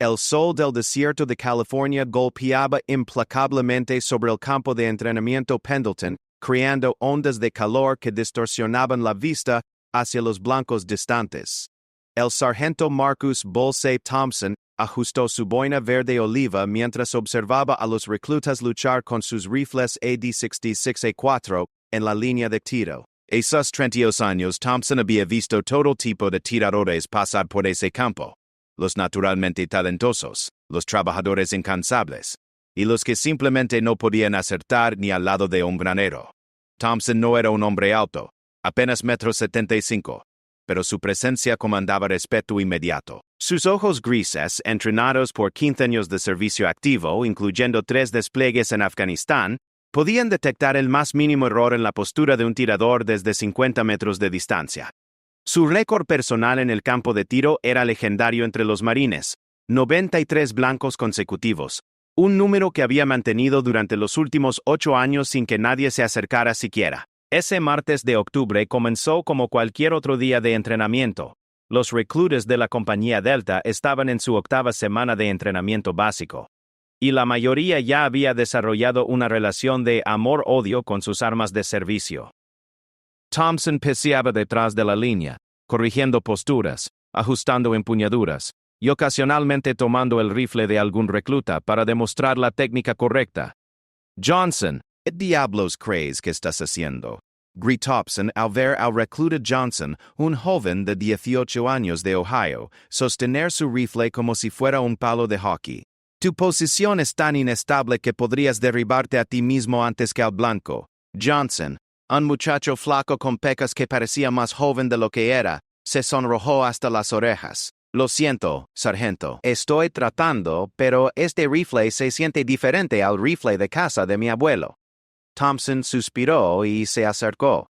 El sol del desierto de California golpeaba implacablemente sobre el campo de entrenamiento Pendleton, creando ondas de calor que distorsionaban la vista hacia los blancos distantes. El sargento Marcus Bolsey Thompson ajustó su boina verde oliva mientras observaba a los reclutas luchar con sus rifles AD-66A4 en la línea de tiro. Esos 32 años Thompson había visto todo tipo de tiradores pasar por ese campo. Los naturalmente talentosos, los trabajadores incansables, y los que simplemente no podían acertar ni al lado de un granero. Thompson no era un hombre alto, apenas 1,75 m, pero su presencia comandaba respeto inmediato. Sus ojos grises, entrenados por 15 años de servicio activo, incluyendo 3 despliegues en Afganistán, podían detectar el más mínimo error en la postura de un tirador desde 50 metros de distancia. Su récord personal en el campo de tiro era legendario entre los marines, 93 blancos consecutivos, un número que había mantenido durante los últimos 8 años sin que nadie se acercara siquiera. Ese martes de octubre comenzó como cualquier otro día de entrenamiento. Los reclutas de la compañía Delta estaban en su 8ª semana de entrenamiento básico, y la mayoría ya había desarrollado una relación de amor-odio con sus armas de servicio. Thompson paseaba detrás de la línea, corrigiendo posturas, ajustando empuñaduras, y ocasionalmente tomando el rifle de algún recluta para demostrar la técnica correcta. Johnson, ¿qué diablos crees que estás haciendo?, gritó Thompson al ver al recluta Johnson, un joven de 18 años de Ohio, sostener su rifle como si fuera un palo de hockey. Tu posición es tan inestable que podrías derribarte a ti mismo antes que al blanco. Johnson, un muchacho flaco con pecas que parecía más joven de lo que era, se sonrojó hasta las orejas. Lo siento, sargento. Estoy tratando, pero este rifle se siente diferente al rifle de casa de mi abuelo. Thompson suspiró y se acercó.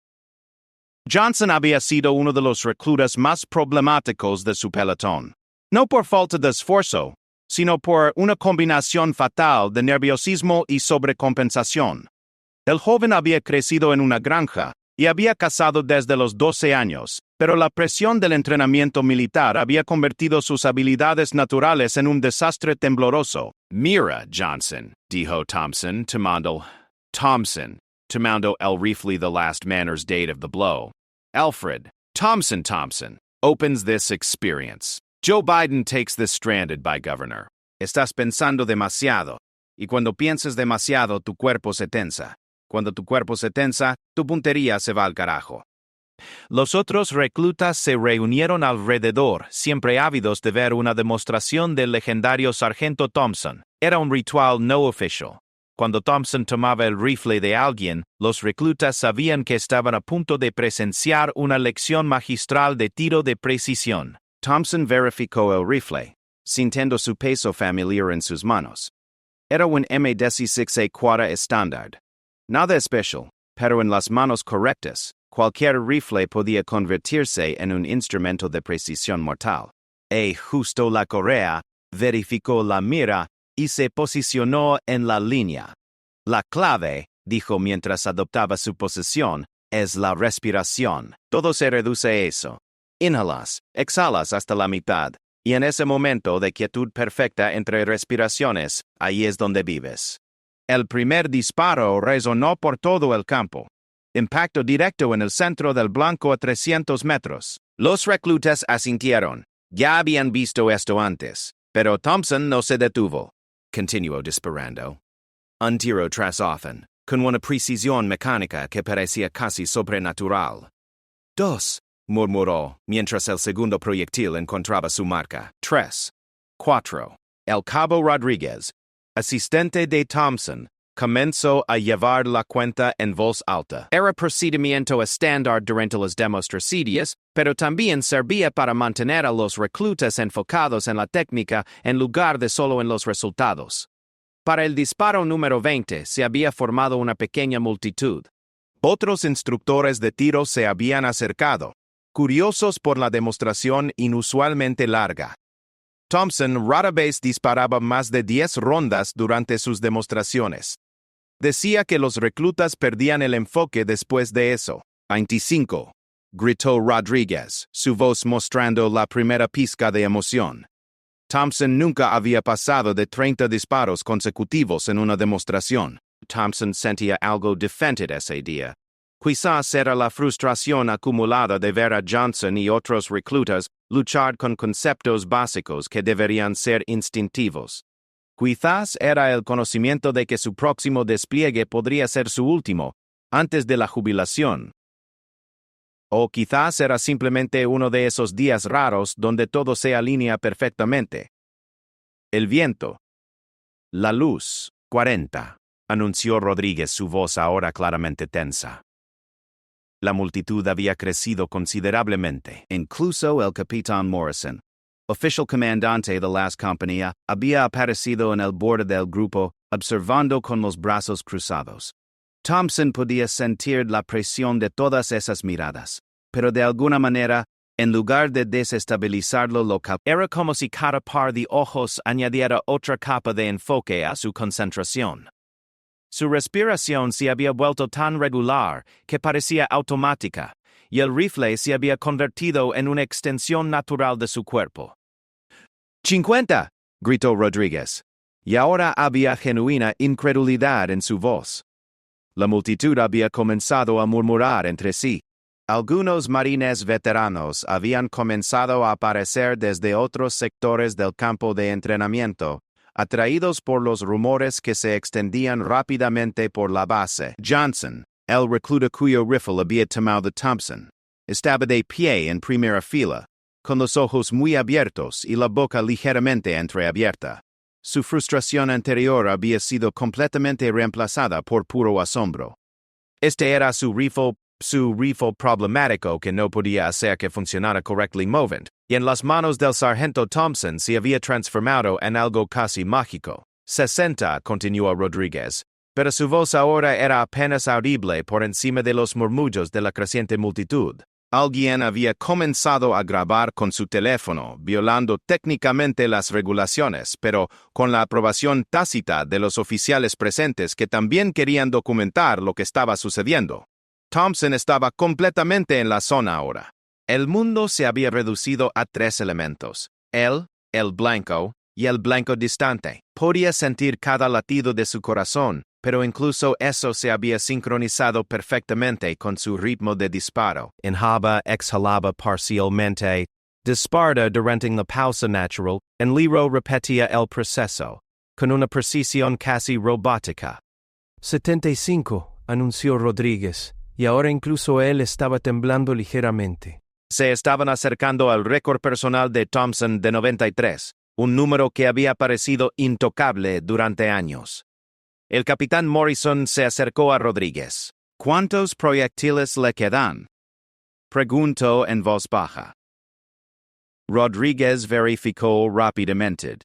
Johnson había sido uno de los reclutas más problemáticos de su pelotón. No por falta de esfuerzo, sino por una combinación fatal de nerviosismo y sobrecompensación. El joven había crecido en una granja y había cazado desde los 12 años, pero la presión del entrenamiento militar había convertido sus habilidades naturales en un desastre tembloroso. Mira, Johnson, dijo Thompson, tomando el rifle the last manner's date of the blow. Alfred, Thompson, opens this experience. Joe Biden takes this stranded by governor. Estás pensando demasiado, y cuando piensas demasiado tu cuerpo se tensa. Cuando tu cuerpo se tensa, tu puntería se va al carajo. Los otros reclutas se reunieron alrededor, siempre ávidos de ver una demostración del legendario sargento Thompson. Era un ritual no oficial. Cuando Thompson tomaba el rifle de alguien, los reclutas sabían que estaban a punto de presenciar una lección magistral de tiro de precisión. Thompson verificó el rifle, sintiendo su peso familiar en sus manos. Era un M16A4 estándar. Nada especial, pero en las manos correctas, cualquier rifle podía convertirse en un instrumento de precisión mortal. Ajustó la correa, verificó la mira y se posicionó en la línea. La clave, dijo mientras adoptaba su posición, es la respiración. Todo se reduce a eso. Inhalas, exhalas hasta la mitad, y en ese momento de quietud perfecta entre respiraciones, ahí es donde vives. El primer disparo resonó por todo el campo. Impacto directo en el centro del blanco a 300 metros. Los reclutas asintieron. Ya habían visto esto antes. Pero Thompson no se detuvo. Continuó disparando. Un tiro tras otro, con una precisión mecánica que parecía casi sobrenatural. 2, murmuró, mientras el segundo proyectil encontraba su marca. 3, 4. El cabo Rodríguez, asistente de Thompson, comenzó a llevar la cuenta en voz alta. Era procedimiento estándar durante las demostraciones, pero también servía para mantener a los reclutas enfocados en la técnica en lugar de solo en los resultados. Para el disparo número 20 se había formado una pequeña multitud. Otros instructores de tiro se habían acercado, curiosos por la demostración inusualmente larga. Thompson rara vez disparaba más de 10 rondas durante sus demostraciones. Decía que los reclutas perdían el enfoque después de eso. 25, gritó Rodríguez, su voz mostrando la primera pizca de emoción. Thompson nunca había pasado de 30 disparos consecutivos en una demostración. Thompson sentía algo diferente ese día. Quizás era la frustración acumulada de ver a Johnson y otros reclutas luchar con conceptos básicos que deberían ser instintivos. Quizás era el conocimiento de que su próximo despliegue podría ser su último, antes de la jubilación. O quizás era simplemente uno de esos días raros donde todo se alinea perfectamente. El viento. La luz. 40. Anunció Rodríguez, su voz ahora claramente tensa. La multitud había crecido considerablemente. Incluso el capitán Morrison, oficial comandante de las compañías, había aparecido en el borde del grupo, observando con los brazos cruzados. Thompson podía sentir la presión de todas esas miradas, pero de alguna manera, en lugar de desestabilizarlo local, era como si cada par de ojos añadiera otra capa de enfoque a su concentración. Su respiración se había vuelto tan regular que parecía automática, y el rifle se había convertido en una extensión natural de su cuerpo. ¡50! Gritó Rodríguez, y ahora había genuina incredulidad en su voz. La multitud había comenzado a murmurar entre sí. Algunos marines veteranos habían comenzado a aparecer desde otros sectores del campo de entrenamiento, atraídos por los rumores que se extendían rápidamente por la base. Johnson, el recluta cuyo rifle había tomado Thompson, estaba de pie en primera fila, con los ojos muy abiertos y la boca ligeramente entreabierta. Su frustración anterior había sido completamente reemplazada por puro asombro. Este era su rifle problemático que no podía hacer que funcionara correctamente, y en las manos del sargento Thompson se había transformado en algo casi mágico. 60, continuó Rodríguez, pero su voz ahora era apenas audible por encima de los murmullos de la creciente multitud. Alguien había comenzado a grabar con su teléfono, violando técnicamente las regulaciones, pero con la aprobación tácita de los oficiales presentes que también querían documentar lo que estaba sucediendo. Thompson estaba completamente en la zona ahora. El mundo se había reducido a 3 elementos: él, el blanco y el blanco distante. Podía sentir cada latido de su corazón, pero incluso eso se había sincronizado perfectamente con su ritmo de disparo. Inhalaba, exhalaba parcialmente, disparaba durante la pausa natural, y luego repetía el proceso, con una precisión casi robótica. 75, anunció Rodríguez, y ahora incluso él estaba temblando ligeramente. Se estaban acercando al récord personal de Thompson de 93, un número que había parecido intocable durante años. El capitán Morrison se acercó a Rodríguez. ¿Cuántos proyectiles le quedan?, preguntó en voz baja. Rodríguez verificó rápidamente.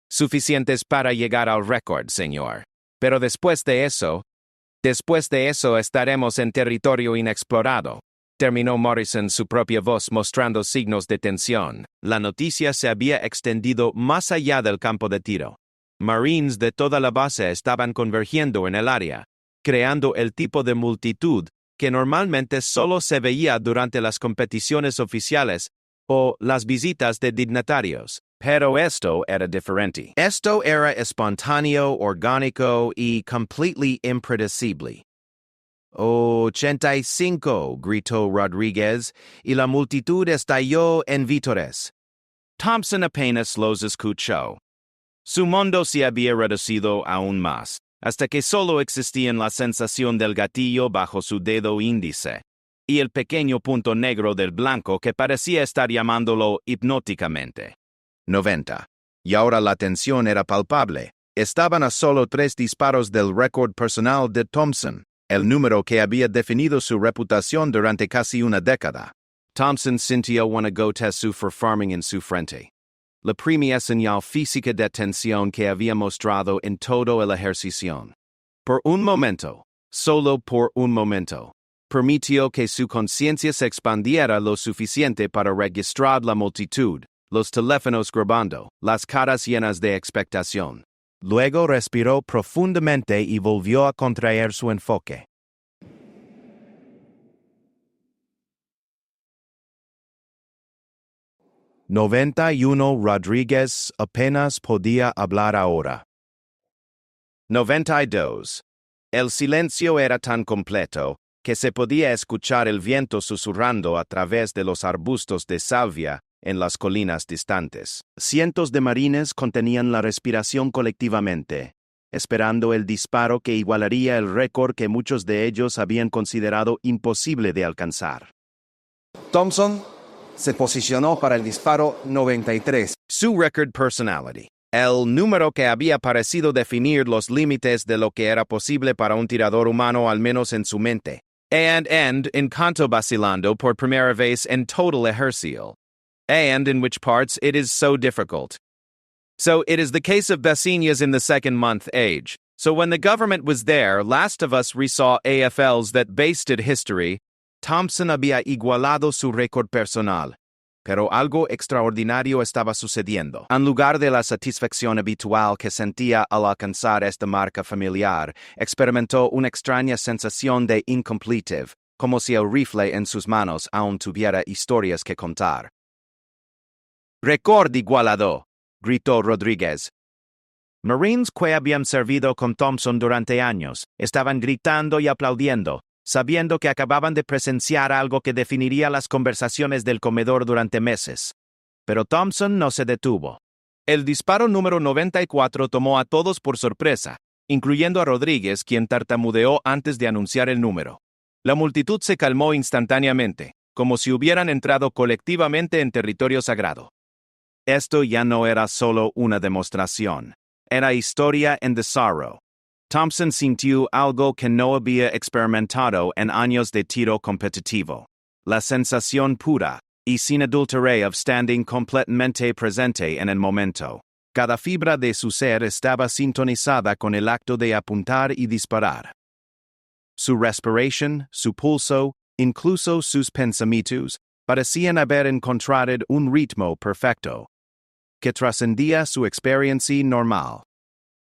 Suficientes para llegar al récord, señor. Pero después de eso estaremos en territorio inexplorado. Terminó Morrison, su propia voz mostrando signos de tensión. La noticia se había extendido más allá del campo de tiro. Marines de toda la base estaban convergiendo en el área, creando el tipo de multitud que normalmente solo se veía durante las competiciones oficiales o las visitas de dignatarios. Pero esto era diferente. Esto era espontáneo, orgánico y completely impredecible. 85, gritó Rodríguez, y la multitud estalló en vítores. Thompson apenas los escuchó. Su mundo se había reducido aún más, hasta que solo existían la sensación del gatillo bajo su dedo índice y el pequeño punto negro del blanco que parecía estar llamándolo hipnóticamente. 90. Y ahora la tensión era palpable. Estaban a solo 3 disparos del récord personal de Thompson, el número que había definido su reputación durante casi una década. Thompson sintió una gota farming en su frente. La primera señal física de tensión que había mostrado en todo el ejercicio. Por un momento, solo por un momento, permitió que su conciencia se expandiera lo suficiente para registrar la multitud, los teléfonos grabando, las caras llenas de expectación. Luego respiró profundamente y volvió a contraer su enfoque. 91 Rodríguez apenas podía hablar ahora. 92. El silencio era tan completo que se podía escuchar el viento susurrando a través de los arbustos de salvia en las colinas distantes. Cientos de marines contenían la respiración colectivamente, esperando el disparo que igualaría el récord que muchos de ellos habían considerado imposible de alcanzar. Thompson se posicionó para el disparo 93. Su record personality. El número que había parecido definir los límites de lo que era posible para un tirador humano, al menos en su mente. And encanto vacilando por primera vez en total ejercicio. And in which parts it is so difficult. So it is the case of Basinas in the second month age. So when the government was there, last of us resaw AFLs that basted history, Thompson había igualado su récord personal. Pero algo extraordinario estaba sucediendo. En lugar de la satisfacción habitual que sentía al alcanzar esta marca familiar, experimentó una extraña sensación de incompletive, como si el rifle en sus manos aún tuviera historias que contar. «Récord igualado», gritó Rodríguez. Marines que habían servido con Thompson durante años estaban gritando y aplaudiendo, sabiendo que acababan de presenciar algo que definiría las conversaciones del comedor durante meses. Pero Thompson no se detuvo. El disparo número 94 tomó a todos por sorpresa, incluyendo a Rodríguez, quien tartamudeó antes de anunciar el número. La multitud se calmó instantáneamente, como si hubieran entrado colectivamente en territorio sagrado. Esto ya no era solo una demostración. Era historia en desarrollo. Thompson sintió algo que no había experimentado en años de tiro competitivo. La sensación pura y sin adulterio of standing completamente presente en el momento. Cada fibra de su ser estaba sintonizada con el acto de apuntar y disparar. Su respiración, su pulso, incluso sus pensamientos, parecían haber encontrado un ritmo perfecto, que trascendía su experiencia normal.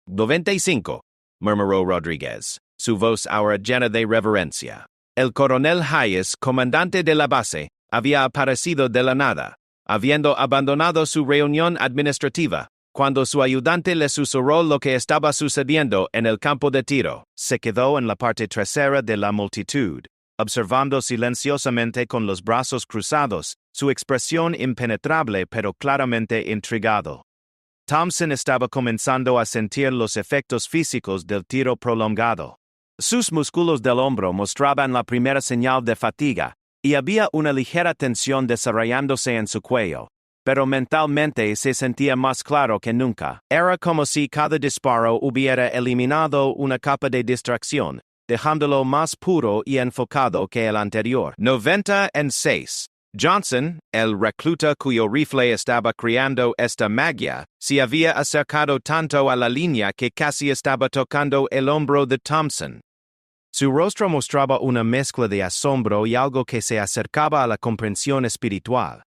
95. Murmuró Rodríguez, su voz ahora llena de reverencia. El coronel Hayes, comandante de la base, había aparecido de la nada, habiendo abandonado su reunión administrativa, cuando su ayudante le susurró lo que estaba sucediendo en el campo de tiro. Se quedó en la parte trasera de la multitud, observando silenciosamente con los brazos cruzados, su expresión impenetrable pero claramente intrigado. Thompson estaba comenzando a sentir los efectos físicos del tiro prolongado. Sus músculos del hombro mostraban la primera señal de fatiga, y había una ligera tensión desarrollándose en su cuello, pero mentalmente se sentía más claro que nunca. Era como si cada disparo hubiera eliminado una capa de distracción, dejándolo más puro y enfocado que el anterior. 96. Johnson, el recluta cuyo rifle estaba creando esta magia, se había acercado tanto a la línea que casi estaba tocando el hombro de Thompson. Su rostro mostraba una mezcla de asombro y algo que se acercaba a la comprensión espiritual.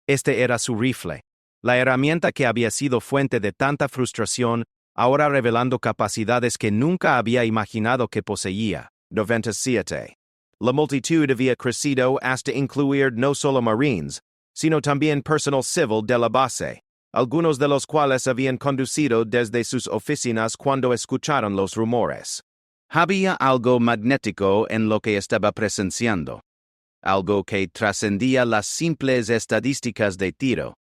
Este era su rifle, la herramienta que había sido fuente de tanta frustración, ahora revelando capacidades que nunca había imaginado que poseía. 97. La multitud había crecido hasta incluir no solo marines, sino también personal civil de la base, algunos de los cuales habían conducido desde sus oficinas cuando escucharon los rumores. Había algo magnético en lo que estaba presenciando, algo que trascendía las simples estadísticas de tiro.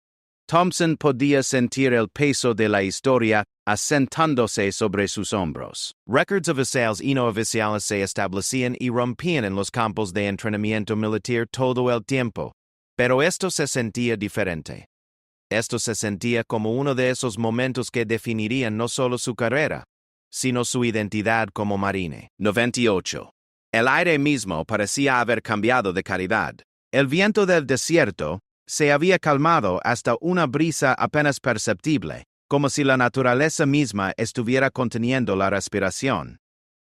Thompson podía sentir el peso de la historia asentándose sobre sus hombros. Records of assails y no oficiales se establecían y rompían en los campos de entrenamiento militar todo el tiempo, pero esto se sentía diferente. Esto se sentía como uno de esos momentos que definirían no solo su carrera, sino su identidad como marine. 98. El aire mismo parecía haber cambiado de calidad. El viento del desierto se había calmado hasta una brisa apenas perceptible, como si la naturaleza misma estuviera conteniendo la respiración.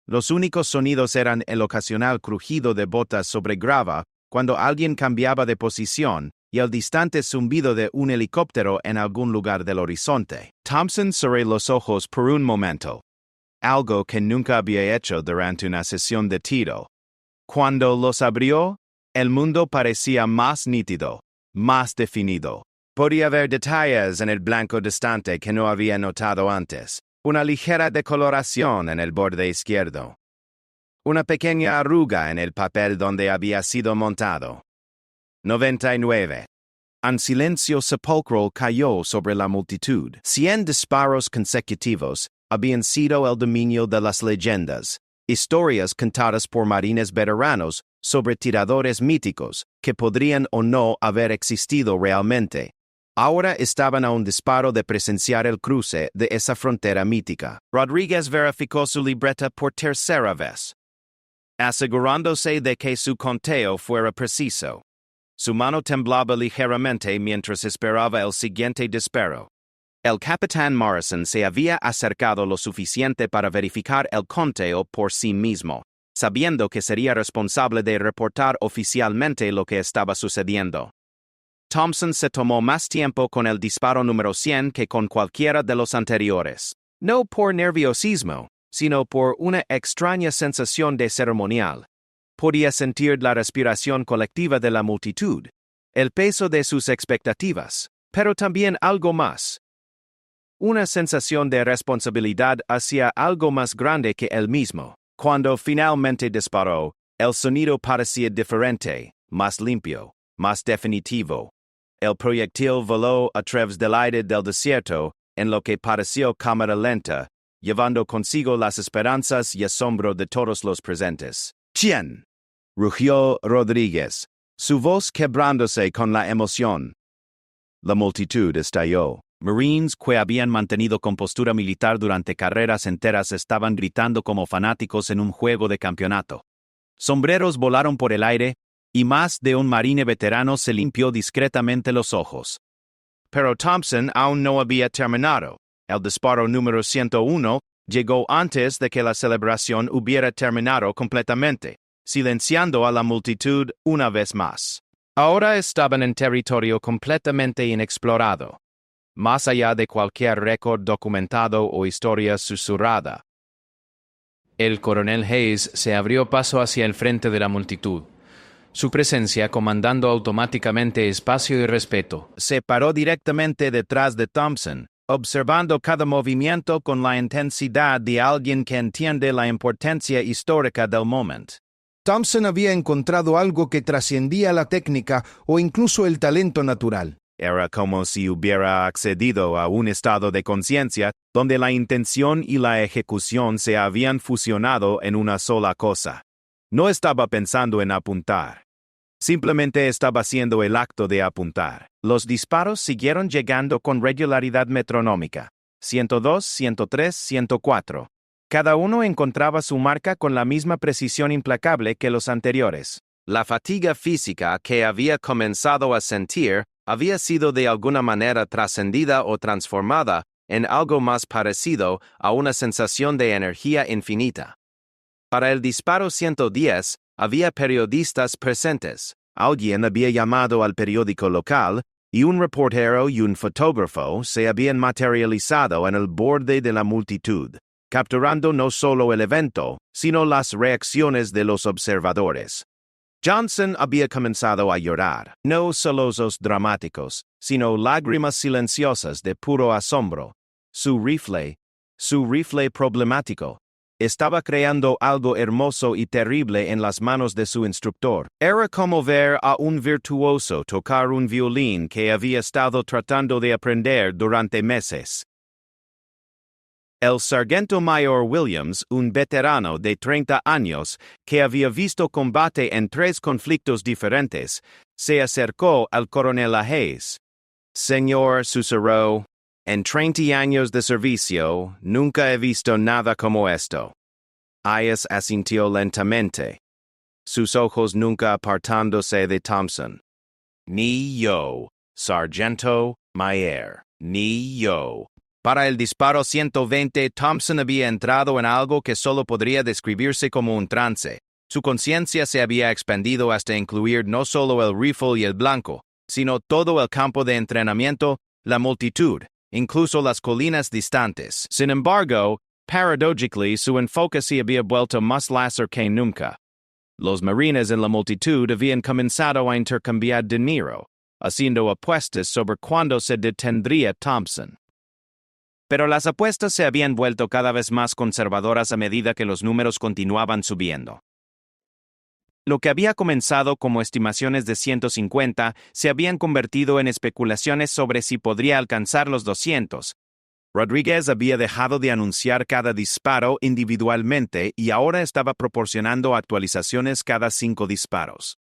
Los únicos sonidos eran el ocasional crujido de botas sobre grava cuando alguien cambiaba de posición y el distante zumbido de un helicóptero en algún lugar del horizonte. Thompson cerró los ojos por un momento, algo que nunca había hecho durante una sesión de tiro. Cuando los abrió, el mundo parecía más nítido, más definido. Podía ver detalles en el blanco distante que no había notado antes. Una ligera decoloración en el borde izquierdo. Una pequeña arruga en el papel donde había sido montado. 99. Un silencio sepulcral cayó sobre la multitud. 100 disparos consecutivos habían sido el dominio de las leyendas, historias contadas por marines veteranos sobre tiradores míticos que podrían o no haber existido realmente. Ahora estaban a un disparo de presenciar el cruce de esa frontera mítica. Rodríguez verificó su libreta por tercera vez, asegurándose de que su conteo fuera preciso. Su mano temblaba ligeramente mientras esperaba el siguiente disparo. El capitán Morrison se había acercado lo suficiente para verificar el conteo por sí mismo, sabiendo que sería responsable de reportar oficialmente lo que estaba sucediendo. Thompson se tomó más tiempo con el disparo número 100 que con cualquiera de los anteriores. No por nerviosismo, sino por una extraña sensación de ceremonial. Podía sentir la respiración colectiva de la multitud, el peso de sus expectativas, pero también algo más. Una sensación de responsabilidad hacia algo más grande que él mismo. Cuando finalmente disparó, el sonido parecía diferente, más limpio, más definitivo. El proyectil voló a través del aire del desierto en lo que pareció cámara lenta, llevando consigo las esperanzas y asombro de todos los presentes. «¡Chien!», rugió Rodríguez, su voz quebrándose con la emoción. La multitud estalló. Marines que habían mantenido compostura militar durante carreras enteras estaban gritando como fanáticos en un juego de campeonato. Sombreros volaron por el aire, y más de un marine veterano se limpió discretamente los ojos. Pero Thompson aún no había terminado. El disparo número 101 llegó antes de que la celebración hubiera terminado completamente, silenciando a la multitud una vez más. Ahora estaban en territorio completamente inexplorado, más allá de cualquier récord documentado o historia susurrada. El coronel Hayes se abrió paso hacia el frente de la multitud, su presencia comandando automáticamente espacio y respeto. Se paró directamente detrás de Thompson, observando cada movimiento con la intensidad de alguien que entiende la importancia histórica del momento. Thompson había encontrado algo que trascendía la técnica o incluso el talento natural. Era como si hubiera accedido a un estado de conciencia donde la intención y la ejecución se habían fusionado en una sola cosa. No estaba pensando en apuntar. Simplemente estaba haciendo el acto de apuntar. Los disparos siguieron llegando con regularidad metronómica. 102, 103, 104. Cada uno encontraba su marca con la misma precisión implacable que los anteriores. La fatiga física que había comenzado a sentir había sido de alguna manera trascendida o transformada en algo más parecido a una sensación de energía infinita. Para el disparo 110, había periodistas presentes. Alguien había llamado al periódico local, y un reportero y un fotógrafo se habían materializado en el borde de la multitud, capturando no solo el evento, sino las reacciones de los observadores. Johnson había comenzado a llorar, no sollozos dramáticos, sino lágrimas silenciosas de puro asombro. Su rifle problemático, estaba creando algo hermoso y terrible en las manos de su instructor. Era como ver a un virtuoso tocar un violín que había estado tratando de aprender durante meses. El sargento mayor Williams, un veterano de 30 años que había visto combate en 3 conflictos diferentes, se acercó al coronel Hayes. «Señor», susurró, «en 30 años de servicio, nunca he visto nada como esto». Hayes asintió lentamente, sus ojos nunca apartándose de Thompson. «Ni yo, sargento mayor, ni yo». Para el disparo 120, Thompson había entrado en algo que solo podría describirse como un trance. Su conciencia se había expandido hasta incluir no solo el rifle y el blanco, sino todo el campo de entrenamiento, la multitud, incluso las colinas distantes. Sin embargo, paradójicamente, su enfoque se había vuelto más láser que nunca. Los marines en la multitud habían comenzado a intercambiar dinero, haciendo apuestas sobre cuándo se detendría Thompson. Pero las apuestas se habían vuelto cada vez más conservadoras a medida que los números continuaban subiendo. Lo que había comenzado como estimaciones de 150 se habían convertido en especulaciones sobre si podría alcanzar los 200. Rodríguez había dejado de anunciar cada disparo individualmente y ahora estaba proporcionando actualizaciones cada 5 disparos.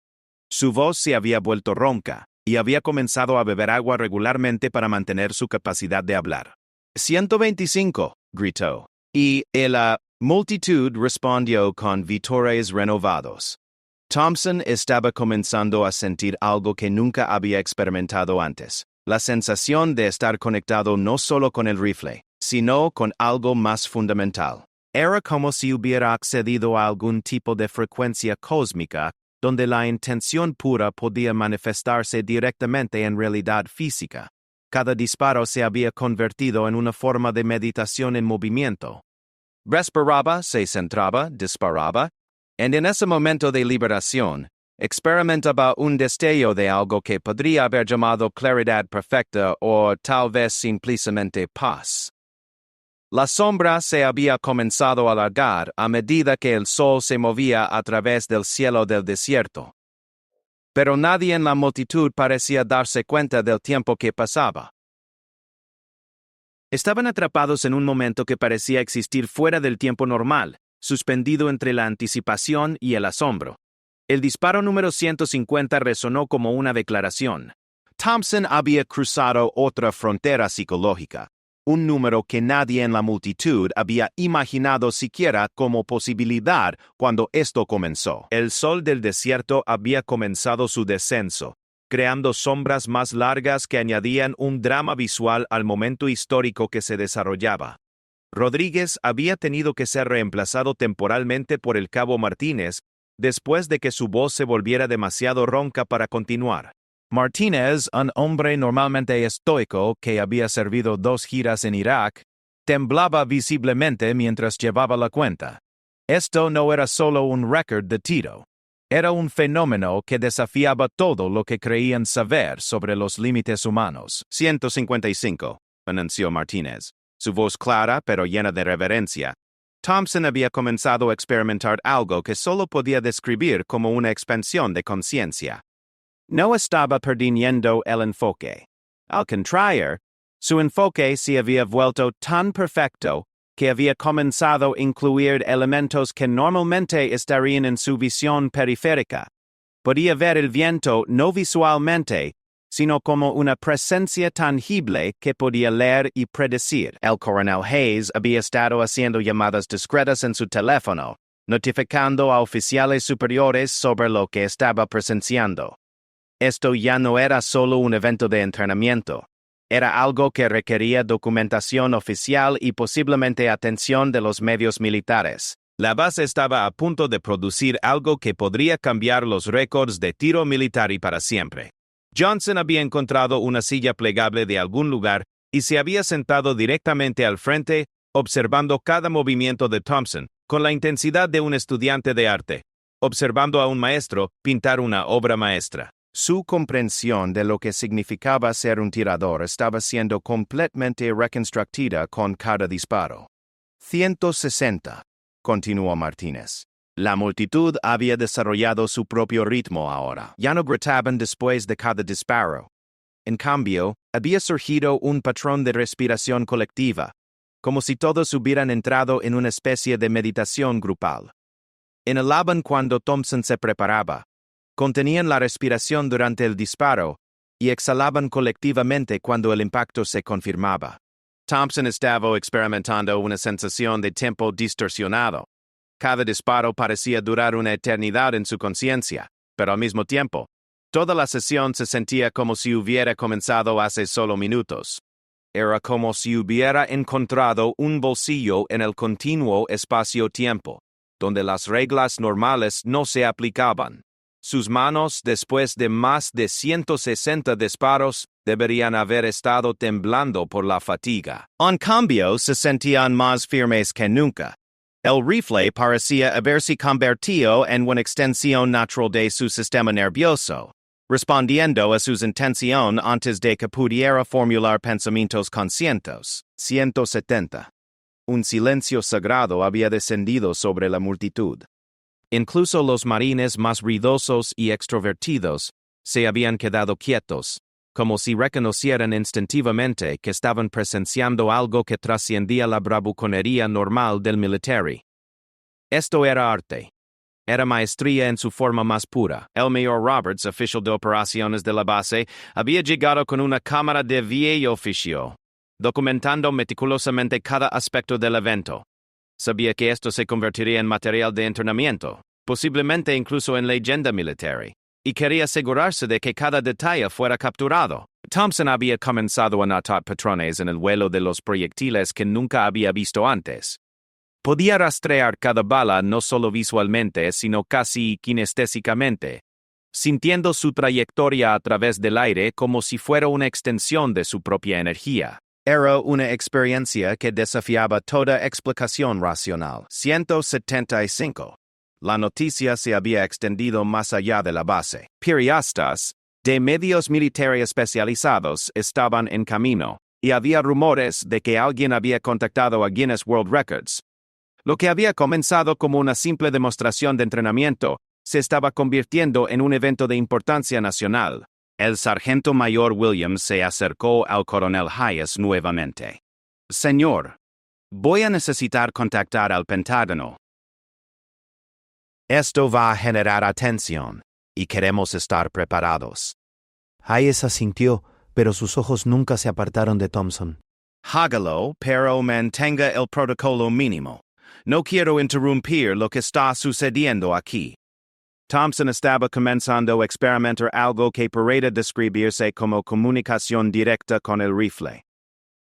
Su voz se había vuelto ronca y había comenzado a beber agua regularmente para mantener su capacidad de hablar. 125, gritó, y la multitud respondió con vítores renovados. Thompson estaba comenzando a sentir algo que nunca había experimentado antes, la sensación de estar conectado no solo con el rifle, sino con algo más fundamental. Era como si hubiera accedido a algún tipo de frecuencia cósmica donde la intención pura podía manifestarse directamente en realidad física. Cada disparo se había convertido en una forma de meditación en movimiento. Respiraba, se centraba, disparaba, y en ese momento de liberación, experimentaba un destello de algo que podría haber llamado claridad perfecta o tal vez simplemente paz. La sombra se había comenzado a alargar a medida que el sol se movía a través del cielo del desierto. Pero nadie en la multitud parecía darse cuenta del tiempo que pasaba. Estaban atrapados en un momento que parecía existir fuera del tiempo normal, suspendido entre la anticipación y el asombro. El disparo número 150 resonó como una declaración. Thompson había cruzado otra frontera psicológica, un número que nadie en la multitud había imaginado siquiera como posibilidad cuando esto comenzó. El sol del desierto había comenzado su descenso, creando sombras más largas que añadían un drama visual al momento histórico que se desarrollaba. Rodríguez había tenido que ser reemplazado temporalmente por el cabo Martínez después de que su voz se volviera demasiado ronca para continuar. Martínez, un hombre normalmente estoico que había servido 2 giras en Irak, temblaba visiblemente mientras llevaba la cuenta. Esto no era solo un récord de tiro. Era un fenómeno que desafiaba todo lo que creían saber sobre los límites humanos. 155, anunció Martínez, su voz clara pero llena de reverencia. Thompson había comenzado a experimentar algo que solo podía describir como una expansión de conciencia. No estaba perdiendo el enfoque. Al contrario, su enfoque se había vuelto tan perfecto que había comenzado a incluir elementos que normalmente estarían en su visión periférica. Podía ver el viento no visualmente, sino como una presencia tangible que podía leer y predecir. El coronel Hayes había estado haciendo llamadas discretas en su teléfono, notificando a oficiales superiores sobre lo que estaba presenciando. Esto ya no era solo un evento de entrenamiento. Era algo que requería documentación oficial y posiblemente atención de los medios militares. La base estaba a punto de producir algo que podría cambiar los récords de tiro militar y para siempre. Johnson había encontrado una silla plegable de algún lugar y se había sentado directamente al frente, observando cada movimiento de Thompson, con la intensidad de un estudiante de arte, observando a un maestro pintar una obra maestra. Su comprensión de lo que significaba ser un tirador estaba siendo completamente reconstruida con cada disparo. 160, continuó Martínez. La multitud había desarrollado su propio ritmo ahora. Ya no gritaban después de cada disparo. En cambio, había surgido un patrón de respiración colectiva, como si todos hubieran entrado en una especie de meditación grupal. Inhalaban cuando Thompson se preparaba, contenían la respiración durante el disparo y exhalaban colectivamente cuando el impacto se confirmaba. Thompson estaba experimentando una sensación de tiempo distorsionado. Cada disparo parecía durar una eternidad en su conciencia, pero al mismo tiempo, toda la sesión se sentía como si hubiera comenzado hace solo minutos. Era como si hubiera encontrado un bolsillo en el continuo espacio-tiempo, donde las reglas normales no se aplicaban. Sus manos, después de más de 160 disparos, deberían haber estado temblando por la fatiga. En cambio, se sentían más firmes que nunca. El rifle parecía haberse convertido en una extensión natural de su sistema nervioso. respondiendo a sus intención antes de que pudiera formular pensamientos conscientes. 170. Un silencio sagrado había descendido sobre la multitud. Incluso los marines más ruidosos y extrovertidos se habían quedado quietos, como si reconocieran instintivamente que estaban presenciando algo que trascendía la bravuconería normal del military. Esto era arte. Era maestría en su forma más pura. El mayor Roberts, oficial de operaciones de la base, había llegado con una cámara de viejo oficio, documentando meticulosamente cada aspecto del evento. Sabía que esto se convertiría en material de entrenamiento, posiblemente incluso en leyenda militar, y quería asegurarse de que cada detalle fuera capturado. Thompson había comenzado a notar patrones en el vuelo de los proyectiles que nunca había visto antes. Podía rastrear cada bala no solo visualmente, sino casi kinestésicamente, sintiendo su trayectoria a través del aire como si fuera una extensión de su propia energía. Era una experiencia que desafiaba toda explicación racional. 175. La noticia se había extendido más allá de la base. Periodistas de medios militares especializados estaban en camino, y había rumores de que alguien había contactado a Guinness World Records. Lo que había comenzado como una simple demostración de entrenamiento se estaba convirtiendo en un evento de importancia nacional. El sargento mayor Williams se acercó al coronel Hayes nuevamente. Señor, voy a necesitar contactar al Pentágono. Esto va a generar atención, y queremos estar preparados. Hayes asintió, pero sus ojos nunca se apartaron de Thompson. Hágalo, pero mantenga el protocolo mínimo. No quiero interrumpir lo que está sucediendo aquí. Thompson estaba comenzando a experimentar algo que podría describirse como comunicación directa con el rifle.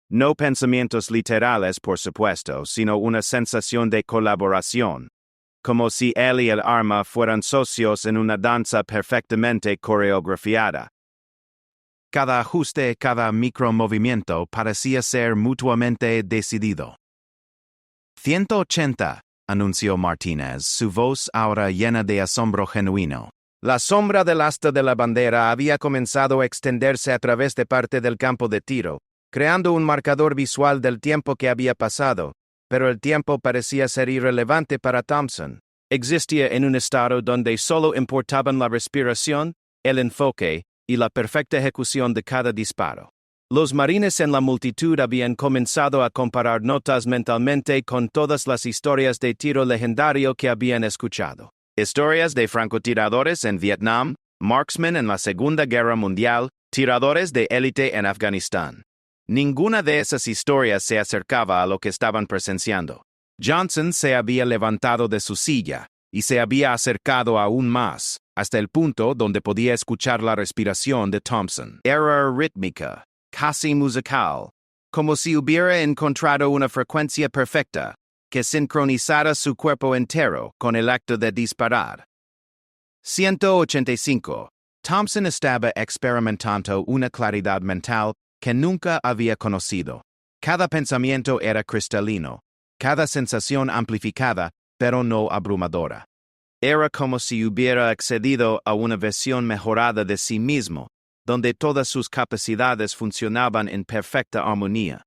No pensamientos literales, por supuesto, sino una sensación de colaboración, como si él y el arma fueran socios en una danza perfectamente coreografiada. Cada ajuste, cada micromovimiento parecía ser mutuamente decidido. 180. Anunció Martínez, su voz ahora llena de asombro genuino. La sombra del asta de la bandera había comenzado a extenderse a través de parte del campo de tiro, creando un marcador visual del tiempo que había pasado, pero el tiempo parecía ser irrelevante para Thompson. Existía en un estado donde solo importaban la respiración, el enfoque y la perfecta ejecución de cada disparo. Los marines en la multitud habían comenzado a comparar notas mentalmente con todas las historias de tiro legendario que habían escuchado. Historias de francotiradores en Vietnam, marksmen en la Segunda Guerra Mundial, tiradores de élite en Afganistán. Ninguna de esas historias se acercaba a lo que estaban presenciando. Johnson se había levantado de su silla y se había acercado aún más, hasta el punto donde podía escuchar la respiración de Thompson. Era rítmica, casi musical, como si hubiera encontrado una frecuencia perfecta que sincronizara su cuerpo entero con el acto de disparar. 185. Thompson estaba experimentando una claridad mental que nunca había conocido. Cada pensamiento era cristalino, cada sensación amplificada, pero no abrumadora. Era como si hubiera accedido a una versión mejorada de sí mismo, donde todas sus capacidades funcionaban en perfecta armonía.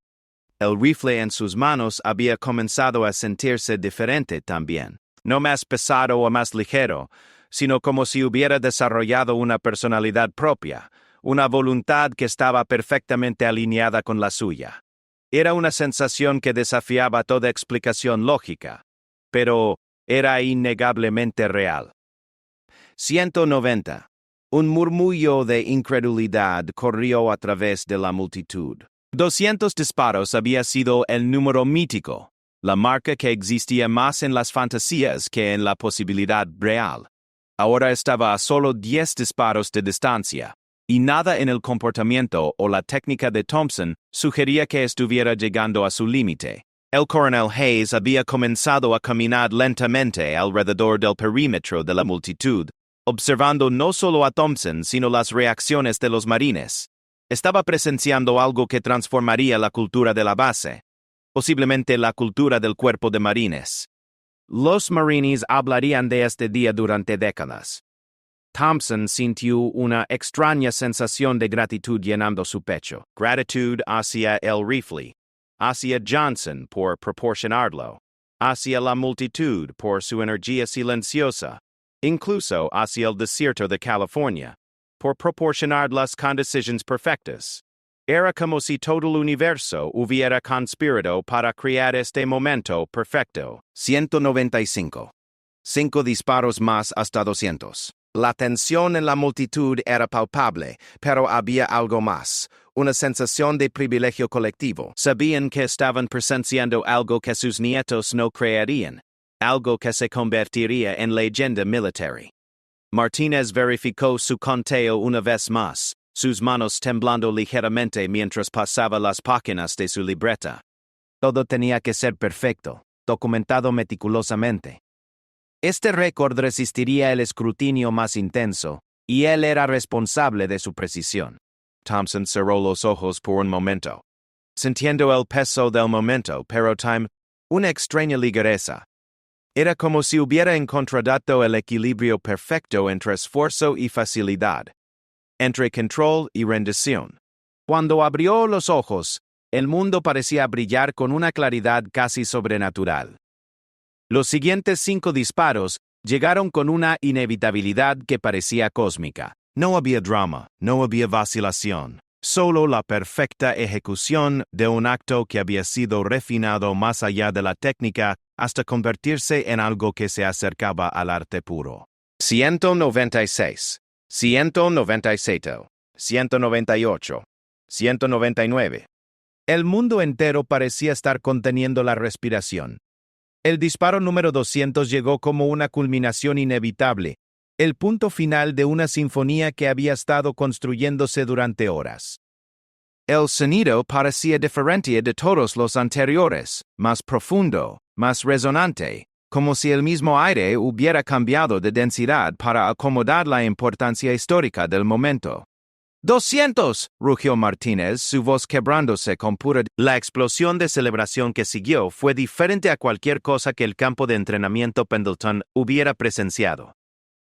El rifle en sus manos había comenzado a sentirse diferente también, no más pesado o más ligero, sino como si hubiera desarrollado una personalidad propia, una voluntad que estaba perfectamente alineada con la suya. Era una sensación que desafiaba toda explicación lógica, pero era innegablemente real. 190. Un murmullo de incredulidad corrió a través de la multitud. 200 disparos había sido el número mítico, la marca que existía más en las fantasías que en la posibilidad real. Ahora estaba a solo 10 disparos de distancia, y nada en el comportamiento o la técnica de Thompson sugería que estuviera llegando a su límite. El coronel Hayes había comenzado a caminar lentamente alrededor del perímetro de la multitud, observando no solo a Thompson, sino las reacciones de los marines. Estaba presenciando algo que transformaría la cultura de la base, posiblemente la cultura del cuerpo de marines. Los marines hablarían de este día durante décadas. Thompson sintió una extraña sensación de gratitud llenando su pecho. Gratitud hacia el rifle, hacia Johnson por proporcionarlo, hacia la multitud por su energía silenciosa, incluso hacia el desierto de California, por proporcionar las condiciones perfectas. Era como si todo el universo hubiera conspirado para crear este momento perfecto. 195. 5 disparos más hasta 200. La tensión en la multitud era palpable, pero había algo más. Una sensación de privilegio colectivo. Sabían que estaban presenciando algo que sus nietos no creerían, algo que se convertiría en leyenda militar. Martínez verificó su conteo una vez más, sus manos temblando ligeramente mientras pasaba las páginas de su libreta. Todo tenía que ser perfecto, documentado meticulosamente. Este récord resistiría el escrutinio más intenso, y él era responsable de su precisión. Thompson cerró los ojos por un momento, sintiendo el peso del momento, pero una extraña ligereza. Era como si hubiera encontrado el equilibrio perfecto entre esfuerzo y facilidad, entre control y rendición. Cuando abrió los ojos, el mundo parecía brillar con una claridad casi sobrenatural. Los siguientes 5 disparos llegaron con una inevitabilidad que parecía cósmica. No había drama, no había vacilación, solo la perfecta ejecución de un acto que había sido refinado más allá de la técnica hasta convertirse en algo que se acercaba al arte puro. 196. 197. 198. 199. El mundo entero parecía estar conteniendo la respiración. El disparo número 200 llegó como una culminación inevitable, el punto final de una sinfonía que había estado construyéndose durante horas. El sonido parecía diferente de todos los anteriores, más profundo, más resonante, como si el mismo aire hubiera cambiado de densidad para acomodar la importancia histórica del momento. ¡200! Rugió Martínez, su voz quebrándose con pura... La explosión de celebración que siguió fue diferente a cualquier cosa que el campo de entrenamiento Pendleton hubiera presenciado.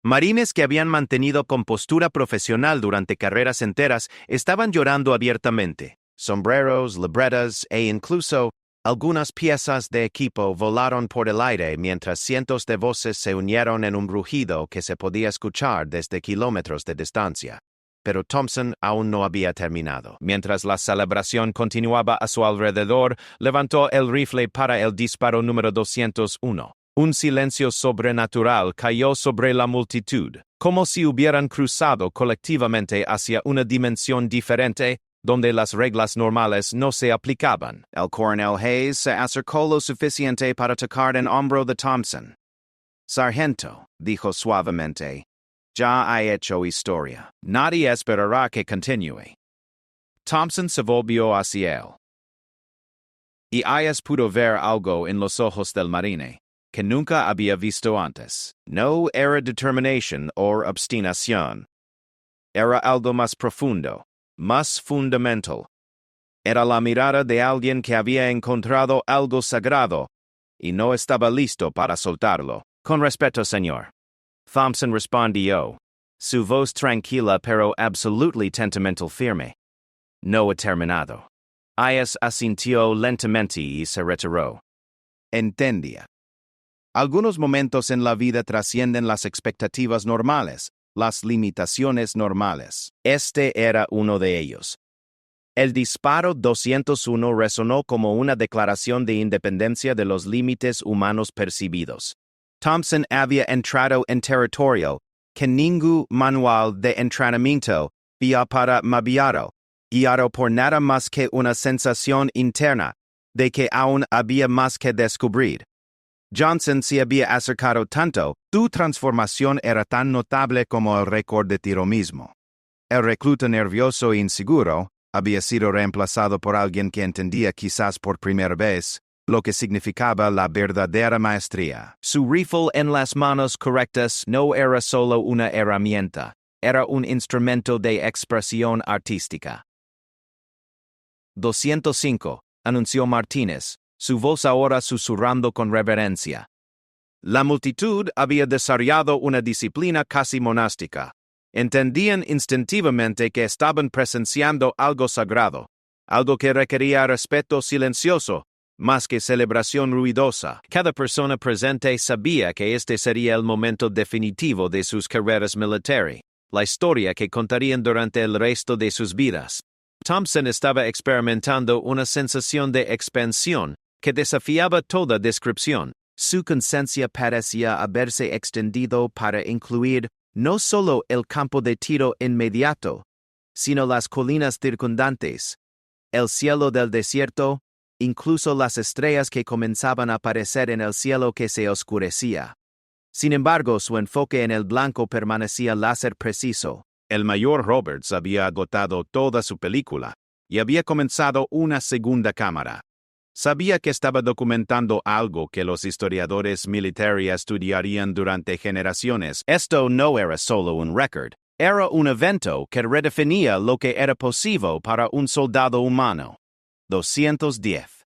Marines que habían mantenido compostura profesional durante carreras enteras estaban llorando abiertamente. Sombreros, libretas e incluso algunas piezas de equipo volaron por el aire mientras cientos de voces se unieron en un rugido que se podía escuchar desde kilómetros de distancia. Pero Thompson aún no había terminado. Mientras la celebración continuaba a su alrededor, levantó el rifle para el disparo número 201. Un silencio sobrenatural cayó sobre la multitud, como si hubieran cruzado colectivamente hacia una dimensión diferente, donde las reglas normales no se aplicaban. El coronel Hayes se acercó lo suficiente para tocar en hombro de Thompson. «Sargento», dijo suavemente, «ya ha hecho historia. Nadie esperará que continúe». Thompson se volvió hacia él. Y Hayes pudo ver algo en los ojos del marine que nunca había visto antes. No era determinación o obstinación. Era algo más profundo, más fundamental. Era la mirada de alguien que había encontrado algo sagrado y no estaba listo para soltarlo. «Con respeto, señor», Thompson respondió, su voz tranquila pero absolutamente firme. «No he terminado». Hayes asintió lentamente y se retiró. Entendía. Algunos momentos en la vida trascienden las expectativas normales, las limitaciones normales. Este era uno de ellos. El disparo 201 resonó como una declaración de independencia de los límites humanos percibidos. Thompson había entrado en territorio que ningún manual de entrenamiento había para mapear, guiado por nada más que una sensación interna de que aún había más que descubrir. Johnson se había acercado tanto, tu transformación era tan notable como el récord de tiro mismo. El recluta nervioso e inseguro había sido reemplazado por alguien que entendía quizás por primera vez lo que significaba la verdadera maestría. Su rifle en las manos correctas no era solo una herramienta, era un instrumento de expresión artística. 205, anunció Martínez, su voz ahora susurrando con reverencia. La multitud había desarrollado una disciplina casi monástica. Entendían instintivamente que estaban presenciando algo sagrado, algo que requería respeto silencioso, más que celebración ruidosa. Cada persona presente sabía que este sería el momento definitivo de sus carreras militares, la historia que contarían durante el resto de sus vidas. Thompson estaba experimentando una sensación de expansión que desafiaba toda descripción. Su conciencia parecía haberse extendido para incluir no solo el campo de tiro inmediato, sino las colinas circundantes, el cielo del desierto, incluso las estrellas que comenzaban a aparecer en el cielo que se oscurecía. Sin embargo, su enfoque en el blanco permanecía láser preciso. El mayor Roberts había agotado toda su película y había comenzado una segunda cámara. Sabía que estaba documentando algo que los historiadores militares estudiarían durante generaciones. Esto no era solo un récord, era un evento que redefinía lo que era posible para un soldado humano. 210.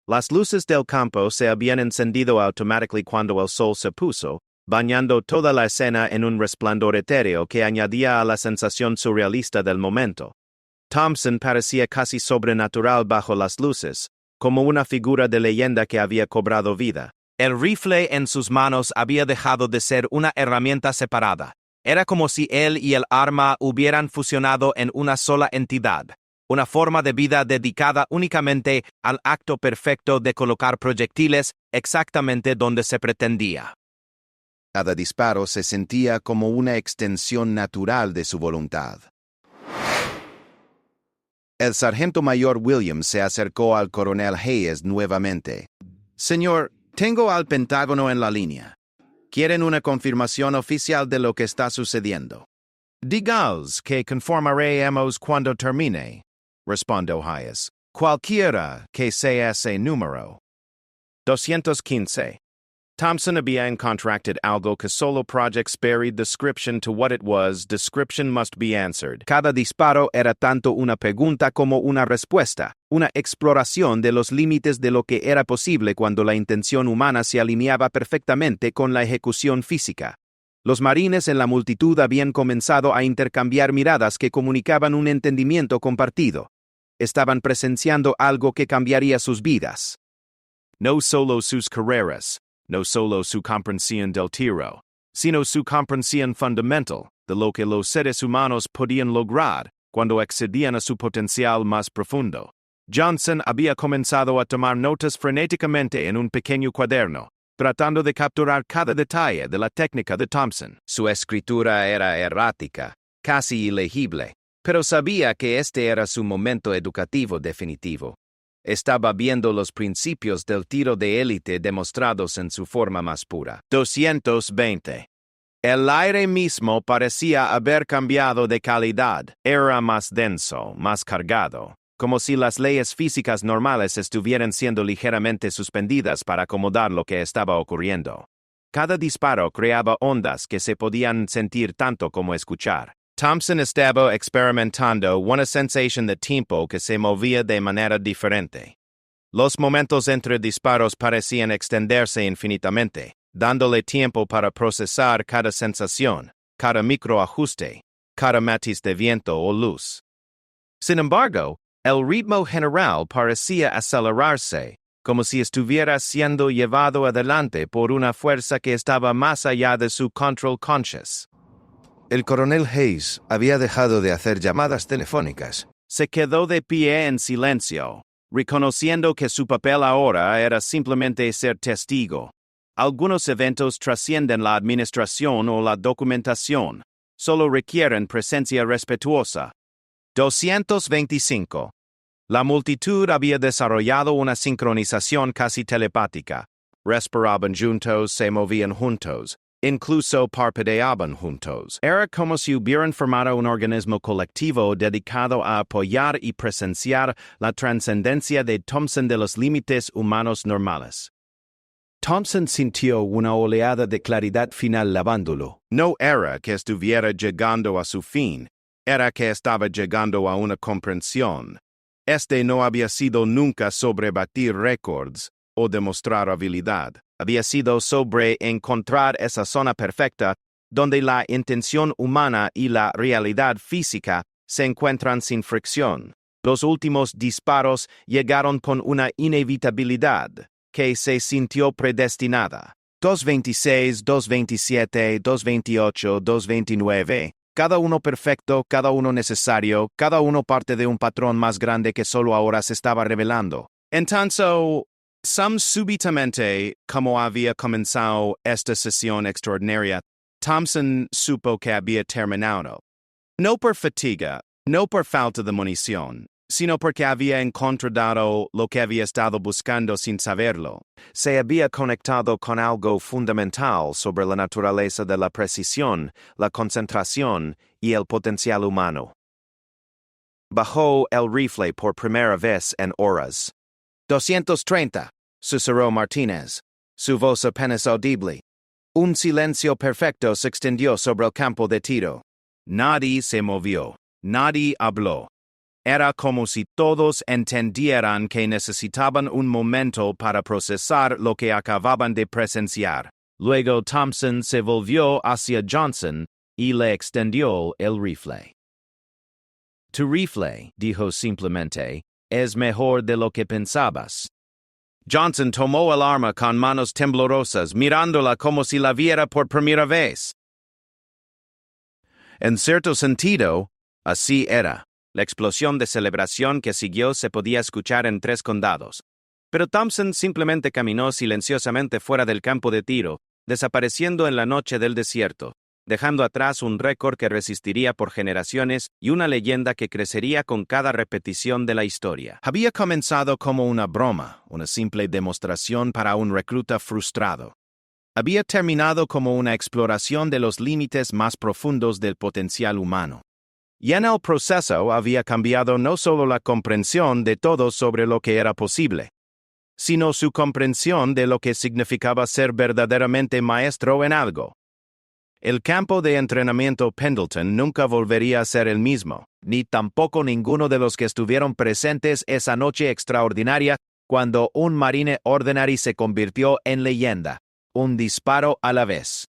Las luces del campo se habían encendido automáticamente cuando el sol se puso, bañando toda la escena en un resplandor etéreo que añadía a la sensación surrealista del momento. Thompson parecía casi sobrenatural bajo las luces, como una figura de leyenda que había cobrado vida. El rifle en sus manos había dejado de ser una herramienta separada. Era como si él y el arma hubieran fusionado en una sola entidad, una forma de vida dedicada únicamente al acto perfecto de colocar proyectiles exactamente donde se pretendía. Cada disparo se sentía como una extensión natural de su voluntad. El sargento mayor Williams se acercó al coronel Hayes nuevamente. Señor, tengo al Pentágono en la línea. Quieren una confirmación oficial de lo que está sucediendo. Dígaos que conformaremos cuando termine, respondió Hayes. Cualquiera que sea ese número. 215. Thompson había contracted algo que solo projects buried description to what it was, description must be answered. Cada disparo era tanto una pregunta como una respuesta, una exploración de los límites de lo que era posible cuando la intención humana se alineaba perfectamente con la ejecución física. Los marines en la multitud habían comenzado a intercambiar miradas que comunicaban un entendimiento compartido. Estaban presenciando algo que cambiaría sus vidas. No solo sus carreras, no solo su comprensión del tiro, sino su comprensión fundamental de lo que los seres humanos podían lograr cuando excedían a su potencial más profundo. Johnson había comenzado a tomar notas frenéticamente en un pequeño cuaderno, tratando de capturar cada detalle de la técnica de Thompson. Su escritura era errática, casi ilegible, pero sabía que este era su momento educativo definitivo. Estaba viendo los principios del tiro de élite demostrados en su forma más pura. 220. El aire mismo parecía haber cambiado de calidad. Era más denso, más cargado, como si las leyes físicas normales estuvieran siendo ligeramente suspendidas para acomodar lo que estaba ocurriendo. Cada disparo creaba ondas que se podían sentir tanto como escuchar. Thompson estaba experimentando una sensación de tiempo que se movía de manera diferente. Los momentos entre disparos parecían extenderse infinitamente, dándole tiempo para procesar cada sensación, cada microajuste, cada matiz de viento o luz. Sin embargo, el ritmo general parecía acelerarse, como si estuviera siendo llevado adelante por una fuerza que estaba más allá de su control conscious. El coronel Hayes había dejado de hacer llamadas telefónicas. Se quedó de pie en silencio, reconociendo que su papel ahora era simplemente ser testigo. Algunos eventos trascienden la administración o la documentación, solo requieren presencia respetuosa. 225. La multitud había desarrollado una sincronización casi telepática. Respiraban juntos, se movían juntos. Incluso parpadeaban juntos. Era como si hubieran formado un organismo colectivo dedicado a apoyar y presenciar la trascendencia de Thompson de los límites humanos normales. Thompson sintió una oleada de claridad final lavándolo. No era que estuviera llegando a su fin, era que estaba llegando a una comprensión. Este no había sido nunca sobre batir récords o demostrar habilidad. había sido sobre encontrar esa zona perfecta donde la intención humana y la realidad física se encuentran sin fricción. Los últimos disparos llegaron con una inevitabilidad que se sintió predestinada. 226, 227, 228, 229, cada uno perfecto, cada uno necesario, cada uno parte de un patrón más grande que solo ahora se estaba revelando. Entonces, súbitamente, como había comenzado esta sesión extraordinaria, Thompson supo que había terminado. No por fatiga, no por falta de munición, sino porque había encontrado lo que había estado buscando sin saberlo. Se había conectado con algo fundamental sobre la naturaleza de la precisión, la concentración y el potencial humano. Bajó el rifle por primera vez en horas. 230, susurró Martínez, su voz apenas audible. Un silencio perfecto se extendió sobre el campo de tiro. Nadie se movió, nadie habló. Era como si todos entendieran que necesitaban un momento para procesar lo que acababan de presenciar. Luego Thompson se volvió hacia Johnson y le extendió el rifle. Tu rifle, dijo simplemente, es mejor de lo que pensabas. Johnson tomó el arma con manos temblorosas, mirándola como si la viera por primera vez. En cierto sentido, así era. La explosión de celebración que siguió se podía escuchar en 3 condados. Pero Thompson simplemente caminó silenciosamente fuera del campo de tiro, desapareciendo en la noche del desierto, dejando atrás un récord que resistiría por generaciones y una leyenda que crecería con cada repetición de la historia. Había comenzado como una broma, una simple demostración para un recluta frustrado. Había terminado como una exploración de los límites más profundos del potencial humano. Y en el proceso había cambiado no solo la comprensión de todos sobre lo que era posible, sino su comprensión de lo que significaba ser verdaderamente maestro en algo. El campo de entrenamiento Pendleton nunca volvería a ser el mismo, ni tampoco ninguno de los que estuvieron presentes esa noche extraordinaria cuando un marine ordinario se convirtió en leyenda, un disparo a la vez.